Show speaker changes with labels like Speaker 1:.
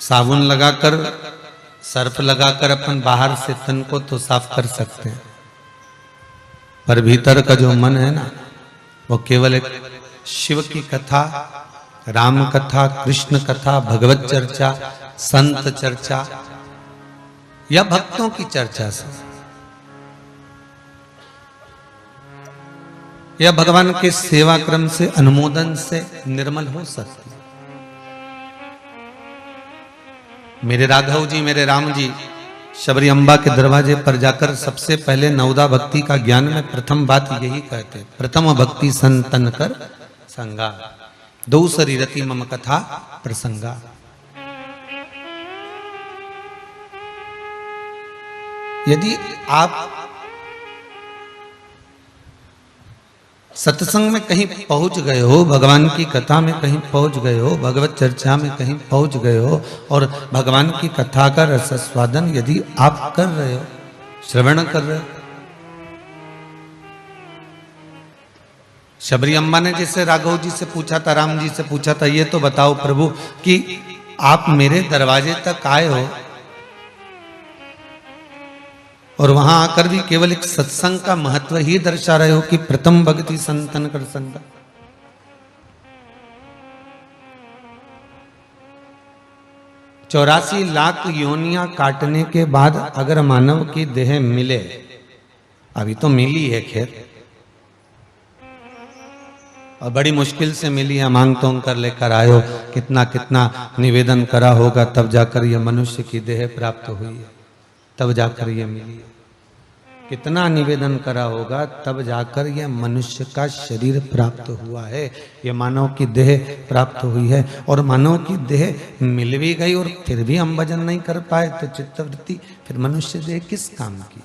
Speaker 1: साबुन लगाकर, सर्फ लगाकर अपन बाहर से तन को तो साफ कर सकते हैं, पर भीतर का जो मन है ना, वो केवल एक शिव की कथा, राम कथा, कृष्ण कथा, भगवत चर्चा, संत चर्चा या भक्तों की चर्चा से या भगवान के सेवा क्रम से, अनुमोदन से निर्मल हो सकती। मेरे राघव जी, मेरे राम जी शबरी अम्बा के दरवाजे पर जाकर सबसे पहले नवदा भक्ति का ज्ञान में प्रथम बात यही कहते, प्रथम भक्ति संतन कर संगा, दूसरी रति मम कथा प्रसंगा। यदि आप सत्संग में कहीं पहुंच गए हो, भगवान की कथा में कहीं पहुंच गए हो, भगवत चर्चा में कहीं पहुंच गए हो और भगवान की कथा का रसस्वादन यदि आप कर रहे हो, श्रवण कर रहे हो, शबरी अम्बा ने जैसे राघव जी से पूछा था, राम जी से पूछा था, ये तो बताओ प्रभु कि आप मेरे दरवाजे तक आए हो और वहां आकर भी केवल एक सत्संग का महत्व ही दर्शा रहे हो कि प्रथम भक्ति संतन कर संगा। चौरासी लाख योनियां काटने के बाद अगर मानव की देह मिले, अभी तो मिली है खैर, और बड़ी मुश्किल से मिली है, मांग तोंग कर लेकर आयो, कितना कितना निवेदन करा होगा तब जाकर यह मनुष्य की देह प्राप्त हुई है, तब जाकर यह मिली। कितना निवेदन करा होगा तब जाकर यह मनुष्य का शरीर प्राप्त हुआ है, यह मानव की देह प्राप्त हुई है। और मानव की देह मिल भी गई और फिर भी हम भजन नहीं कर पाए तो चित्तवृत्ति फिर मनुष्य देह किस काम की।